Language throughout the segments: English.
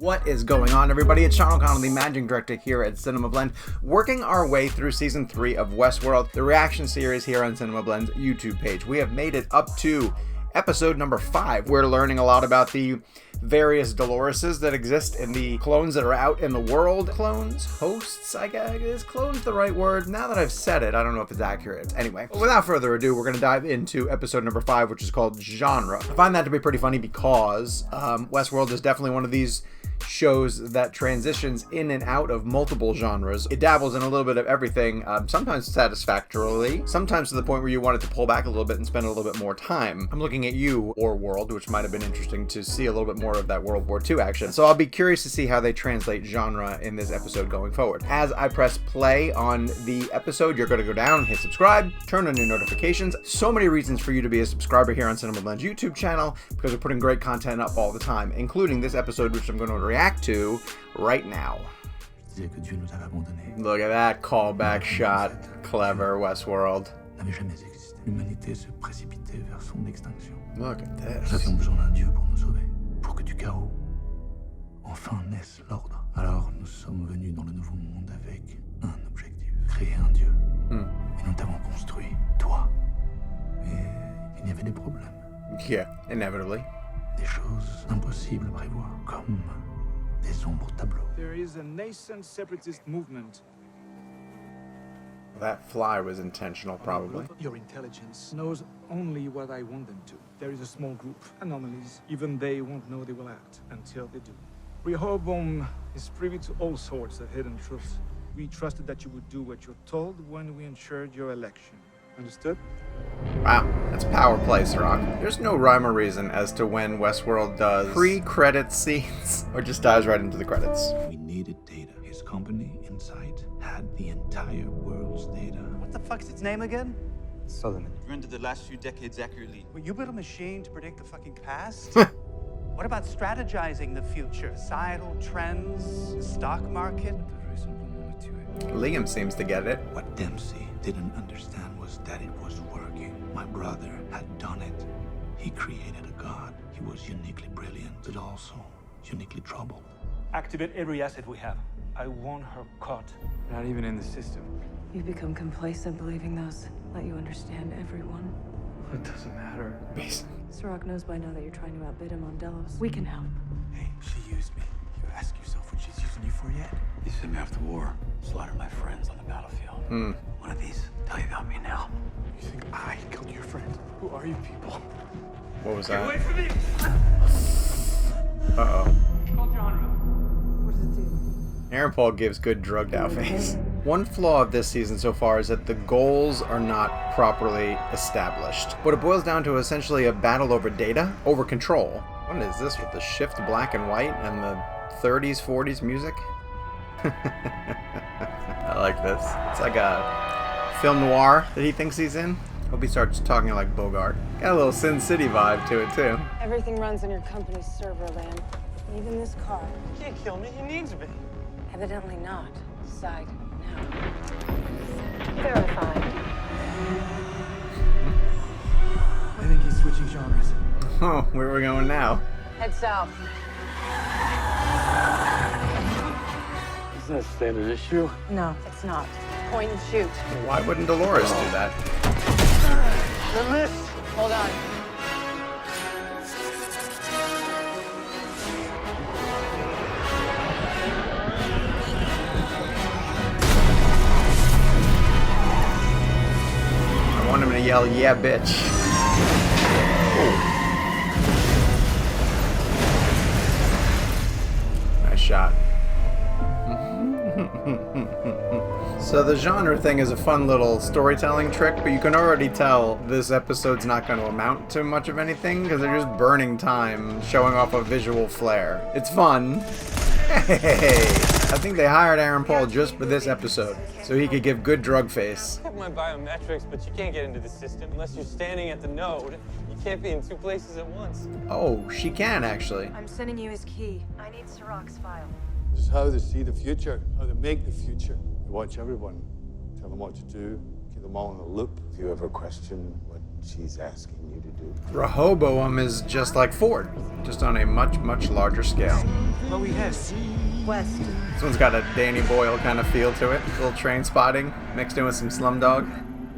What is going on, everybody? It's Sean O'Connell, the managing director here at CinemaBlend, working our way through season 3 of Westworld, the reaction series here on CinemaBlend's YouTube page. We have made it up to episode number 5. We're learning a lot about the various Doloreses that exist in the clones that are out in the world. Clones? Hosts, I guess. Is clones the right word? Now that I've said it, I don't know if it's accurate. Anyway, without further ado, we're going to dive into episode number 5, which is called Genre. I find that to be pretty funny because Westworld is definitely one of these shows that transitions in and out of multiple genres. It dabbles in a little bit of everything, sometimes satisfactorily, sometimes to the point where you want it to pull back a little bit and spend a little bit more time. I'm looking at you, Or World, which might have been interesting to see a little bit more of that World War II action. So I'll be curious to see how they translate genre in this episode going forward. As I press play on the episode, you're going to go down, hit subscribe, turn on your notifications. So many reasons for you to be a subscriber here on CinemaBlend's YouTube channel, because we're putting great content up all the time, including this episode, which I'm going to react to right now. Look at that callback shot. Clever, Westworld. Look at this. Enfin naisse l'ordre. Alors nous sommes venus dans le nouveau monde avec un objectif, créer un Dieu. Et nous t'avons construit, toi. Et il y avait des problèmes. Yeah, inevitably. Des choses impossibles à prévoir, comme des ombres au tableau. There is a nascent separatist movement. That fly was intentional, probably. Your intelligence knows only what I want them to. There is a small group, anomalies. Even they won't know they will act until they do. Rehoboam is privy to all sorts of hidden truths. We trusted that you would do what you're told when we ensured your election. Understood? Wow, that's power play, Ciroc. There's no rhyme or reason as to when Westworld does pre-credit scenes or just dives right into the credits. We needed data. His company, Insight, had the entire world's data. What the fuck's its name again? Solomon. Rendered the last few decades accurately. Well, you built a machine to predict the fucking past? What about strategizing the future? Societal trends, the stock market? Liam seems to get it. What Dempsey didn't understand was that it was working. My brother had done it. He created a god. He was uniquely brilliant, but also uniquely troubled. Activate every asset we have. I want her caught. Not even in the system. You've become complacent believing those let you understand everyone. It doesn't matter. Ciroc knows by now that you're trying to outbid him on Delos. We can help. Hey, she used me. You ask yourself what she's using you for yet? You sent me off to war. Slaughtered my friends on the battlefield. One of these tell you about me now. You think I killed your friend? Who are you people? What was that? Get away from me! Uh-oh. Call genre. What does it do? Aaron Paul gives good drugged out face. One flaw of this season so far is that the goals are not properly established. What it boils down to is essentially a battle over data, over control. What is this with the shift black and white and the 30s, 40s music? I like this. It's like a film noir that he thinks he's in. Hope he starts talking like Bogart. Got a little Sin City vibe to it too. Everything runs on your company's server, Lamb. Even this car. He can't kill me. He needs me. Evidently not. Decide now. Verified. I think he's switching genres. Oh, where are we going now? Head south. Isn't that a standard issue? No, it's not. Point and shoot. Why wouldn't Dolores do that? The miss! Hold on. I want him to yell, yeah, bitch. Ooh. Nice shot. So the genre thing is a fun little storytelling trick, but you can already tell this episode's not going to amount to much of anything because they're just burning time showing off a visual flair. It's fun. Hey, I think they hired Aaron Paul just for this episode so he could give good drug face. I have my biometrics, but you can't get into the system unless you're standing at the node. You can't be in two places at once. Oh, she can actually. I'm sending you his key. I need Ciroc's file. This is how they see the future, how they make the future. They watch everyone, tell them what to do, keep them all in the loop. If you ever question what she's asking you to do. Rehoboam is just like Ford, just on a much, much larger scale. Where we head? West. This one's got a Danny Boyle kind of feel to it. A little train spotting mixed in with some Slumdog.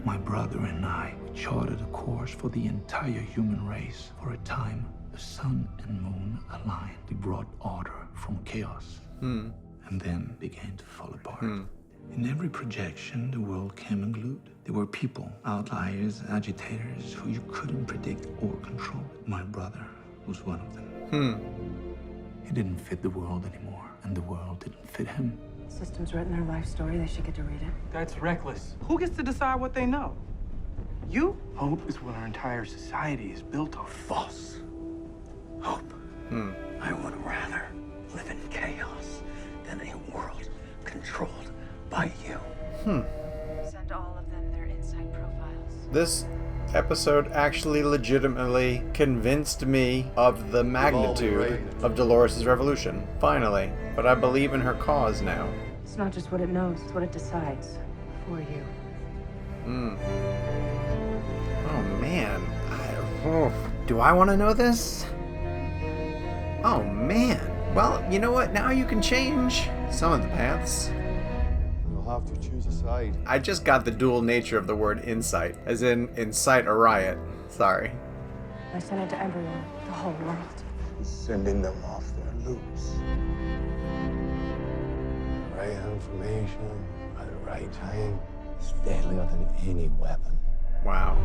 My brother and I charted a course for the entire human race. For a time, the sun and moon aligned. We brought order from chaos. And then began to fall apart. In every projection, the world came unglued. There were people, outliers, agitators, who you couldn't predict or control. My brother was one of them. He didn't fit the world anymore, and the world didn't fit him. System's written their life story. They should get to read it. That's reckless. Who gets to decide what they know? You? Hope is what our entire society is built on. False hope. I would rather live in chaos than a world controlled by you. Send all of them their inside profiles. This episode actually legitimately convinced me of the magnitude of Dolores' revolution. Finally. But I believe in her cause now. It's not just what it knows, it's what it decides for you. Oh man. Do I want to know this? Oh man. Well, you know what? Now you can change some of the paths. You'll have to choose a side. I just got the dual nature of the word insight, as in incite a riot. Sorry. I sent it to everyone, the whole world. He's sending them off their loops. The right information at the right time is deadlier than any weapon. Wow.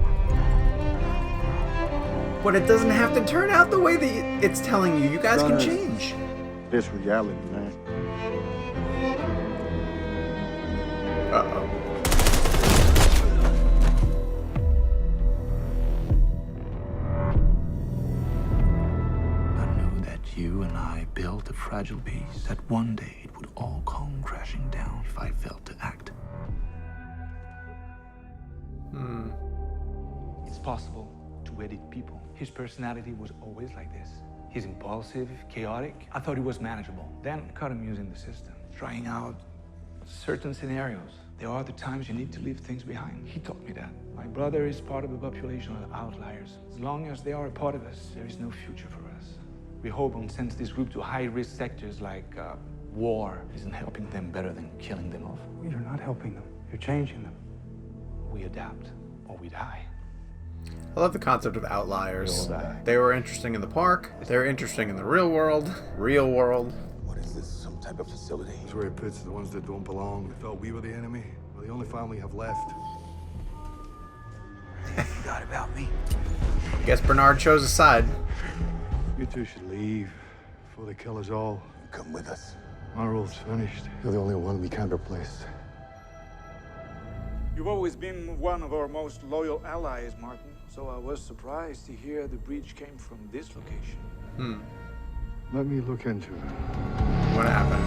But it doesn't have to turn out the way that it's telling you. You guys can change. This reality, man. Uh-oh. I know that you and I built a fragile piece, that one day it would all come crashing down if I failed to act. It's possible to edit people. His personality was always like this. He's impulsive, chaotic. I thought he was manageable. Then caught him using the system, trying out certain scenarios. There are the times you need to leave things behind. He taught me that. My brother is part of a population of outliers. As long as they are a part of us, there is no future for us. Rehoboam sends this group to high-risk sectors like war. Isn't helping them better than killing them off. You're not helping them. You're changing them. We adapt or we die. I love the concept of outliers. They were interesting in the park. They're interesting in the real world. Real world. What is this, some type of facility? That's where he puts the ones that don't belong. We thought we were the enemy. We're the only family you have left. You forgot about me. Guess Bernard chose a side. You two should leave before they kill us all. Come with us. Our role's finished. You're the only one we can't replace. You've always been one of our most loyal allies, Martin. So I was surprised to hear the breach came from this location. Let me look into it. What happened?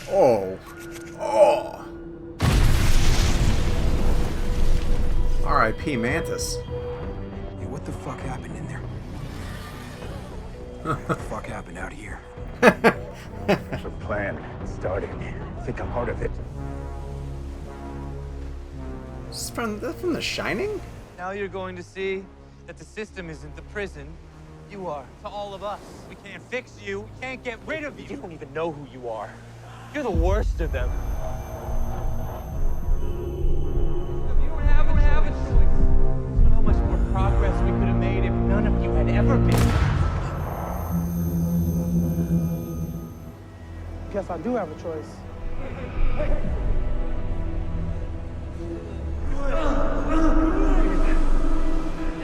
Oh. Oh. R.I.P. Mantis. Hey, what the fuck happened in there? What the fuck happened out here? There's a plan starting. I think I'm part of it. This is from The Shining? Now you're going to see that the system isn't the prison. You are to all of us. We can't fix you. We can't get rid of you. You don't even know who you are. You're the worst of them. You don't have a choice. You know how much more progress we could have made if none of you had ever been. Guess I do have a choice.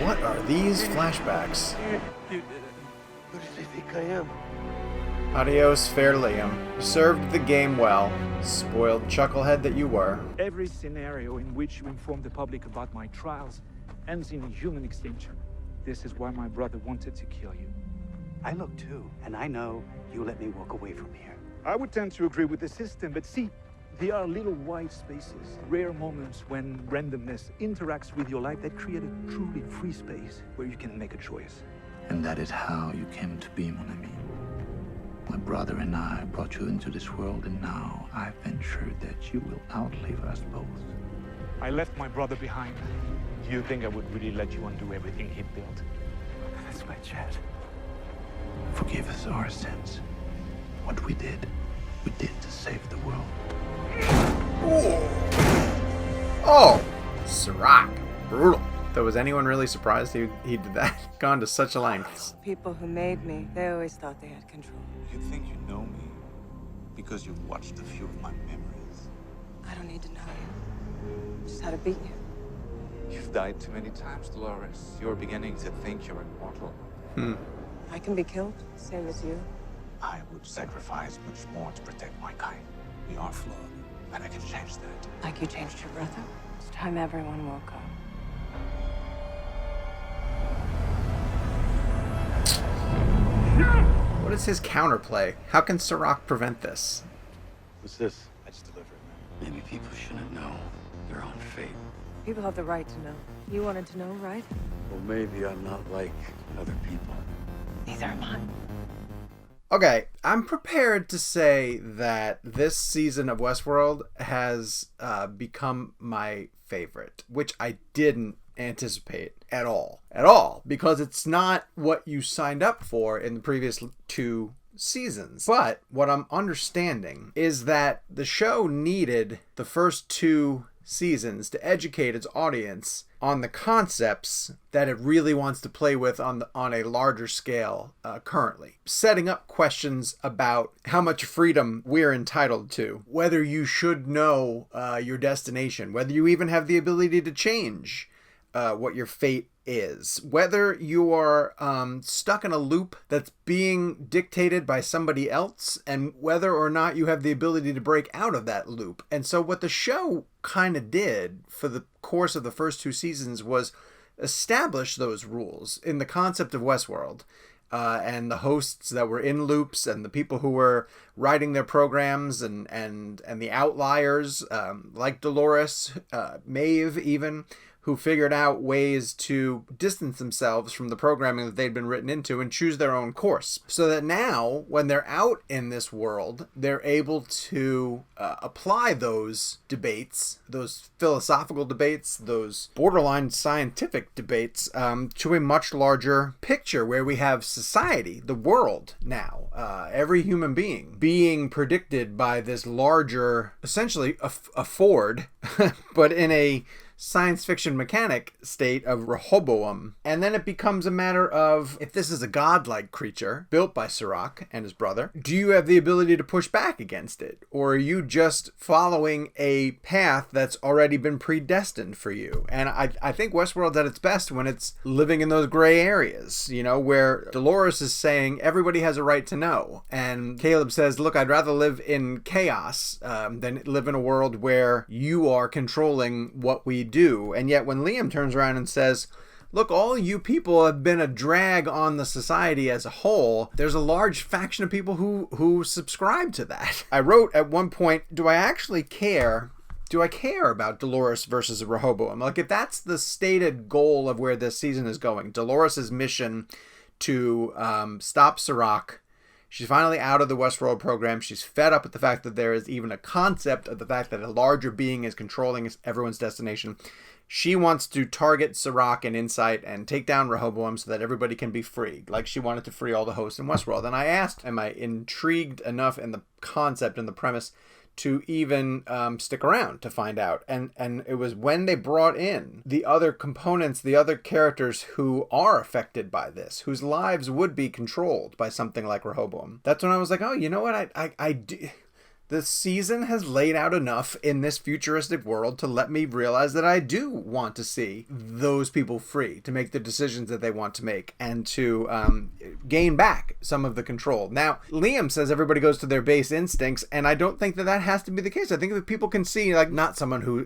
What are these flashbacks? Who does he think I am? Adios, fair Liam. Served the game well. Spoiled chucklehead that you were. Every scenario in which you inform the public about my trials ends in a human extinction. This is why my brother wanted to kill you. I look too, and I know you let me walk away from here. I would tend to agree with the system, but see, there are little white spaces, rare moments when randomness interacts with your life that create a truly free space where you can make a choice. And that is how you came to be, mon ami. My brother and I brought you into this world, and now I venture that you will outlive us both. I left my brother behind. Do you think I would really let you undo everything he built? That's my Chad. Forgive us our sins. What we did to save the world. Oh, Sirach. Brutal. So was anyone really surprised he did that? Gone to such a length. People who made me, they always thought they had control. You think you know me because you've watched a few of my memories. I don't need to know you. Just how to beat you. You've died too many times, Dolores. You're beginning to think you're immortal. I can be killed, same as you. I would sacrifice much more to protect my kind. We are flawed, and I can change that. Like you changed your brother. It's time everyone woke up. What is his counterplay? How can Sirach prevent this? What's this? I just delivered. Maybe people shouldn't know their own fate. People have the right to know. You wanted to know, right? Well, maybe I'm not like other people. Neither am I. Okay, I'm prepared to say that this season of Westworld has become my favorite, which I didn't anticipate at all, because it's not what you signed up for in the previous 2 seasons. But what I'm understanding is that the show needed the first 2 seasons to educate its audience on the concepts that it really wants to play with on a larger scale currently. Setting up questions about how much freedom we're entitled to, whether you should know your destination, whether you even have the ability to change what your fate is, whether you are stuck in a loop that's being dictated by somebody else, and whether or not you have the ability to break out of that loop. And so what the show kind of did for the course of the first 2 seasons was establish those rules in the concept of Westworld. And the hosts that were in loops, and the people who were writing their programs, and the outliers, like Dolores, Maeve even, who figured out ways to distance themselves from the programming that they'd been written into and choose their own course. So that now, when they're out in this world, they're able to apply those debates, those philosophical debates, those borderline scientific debates, to a much larger picture where we have society, the world now, every human being predicted by this larger, essentially a Ford, but in a science fiction mechanic state of Rehoboam. And then it becomes a matter of, if this is a godlike creature built by Sirach and his brother, do you have the ability to push back against it? Or are you just following a path that's already been predestined for you? And I think Westworld's at its best when it's living in those gray areas, you know, where Dolores is saying everybody has a right to know. And Caleb says, look, I'd rather live in chaos than live in a world where you are controlling what we do. And yet when Liam turns around and says, look, all you people have been a drag on the society as a whole, there's a large faction of people who subscribe to that. I wrote at one point, do I actually care? Do I care about Dolores versus Rehoboam? Like, if that's the stated goal of where this season is going, Dolores' mission to stop Sirach. She's finally out of the Westworld program. She's fed up with the fact that there is even a concept of the fact that a larger being is controlling everyone's destination. She wants to target Sirach and Insight and take down Rehoboam so that everybody can be free, like she wanted to free all the hosts in Westworld. And I asked, am I intrigued enough in the concept and the premise to even stick around to find out? And it was when they brought in the other components, the other characters who are affected by this, whose lives would be controlled by something like Rehoboam. That's when I was like, oh, you know what? I do. The season has laid out enough in this futuristic world to let me realize that I do want to see those people free to make the decisions that they want to make and to gain back some of the control. Now, Liam says everybody goes to their base instincts, and I don't think that that has to be the case. I think that people can see, like, not someone who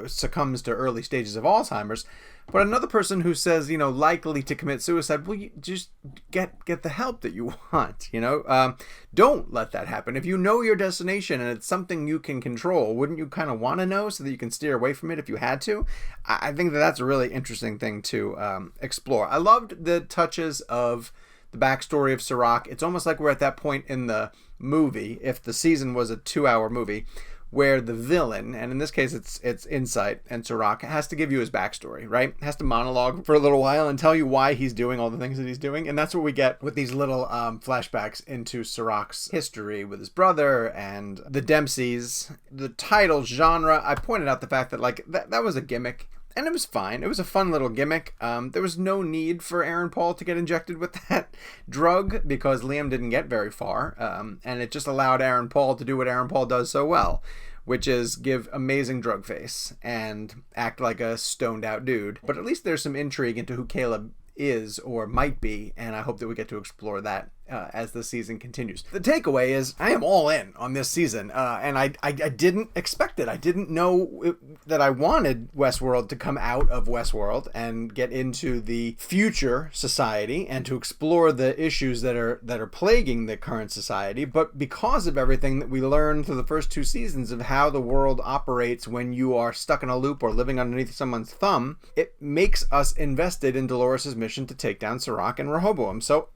succumbs to early stages of Alzheimer's, but another person who says, you know, likely to commit suicide, well, you just get the help that you want, you know? Don't let that happen. If you know your destination and it's something you can control, wouldn't you kind of want to know so that you can steer away from it if you had to? I think that that's a really interesting thing to explore. I loved the touches of the backstory of Sirach. It's almost like we're at that point in the movie, if the season was a 2-hour movie, where the villain, and in this case it's Insight and Serac, has to give you his backstory, right? Has to monologue for a little while and tell you why he's doing all the things that he's doing. And that's what we get with these little flashbacks into Serac's history with his brother and the Dempseys. The title genre, I pointed out the fact that like that was a gimmick. And it was fine. It was a fun little gimmick. There was no need for Aaron Paul to get injected with that drug because Liam didn't get very far. And it just allowed Aaron Paul to do what Aaron Paul does so well, which is give amazing drug face and act like a stoned out dude. But at least there's some intrigue into who Caleb is or might be, and I hope that we get to explore that as the season continues. The takeaway is I am all in on this season, and I didn't expect it. I didn't know that I wanted Westworld to come out of Westworld and get into the future society and to explore the issues that are plaguing the current society. But because of everything that we learned through the first 2 seasons of how the world operates when you are stuck in a loop or living underneath someone's thumb, it makes us invested in Dolores' mission to take down Serac and Rehoboam. So,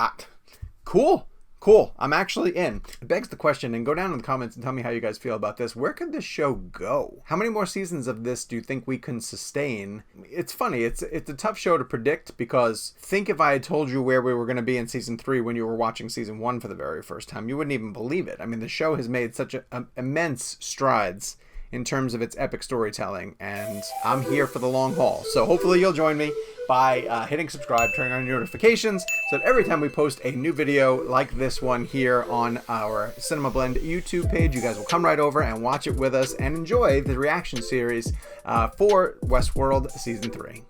cool. I'm actually in. It begs the question, and go down in the comments and tell me how you guys feel about this. Where could this show go? How many more seasons of this do you think we can sustain? It's funny. It's a tough show to predict because think if I had told you where we were going to be in season 3 when you were watching season 1 for the very first time, you wouldn't even believe it. I mean, the show has made such immense strides in terms of its epic storytelling, and I'm here for the long haul. So hopefully you'll join me by hitting subscribe, turning on your notifications, so that every time we post a new video like this one here on our CinemaBlend YouTube page, you guys will come right over and watch it with us and enjoy the reaction series for Westworld Season 3.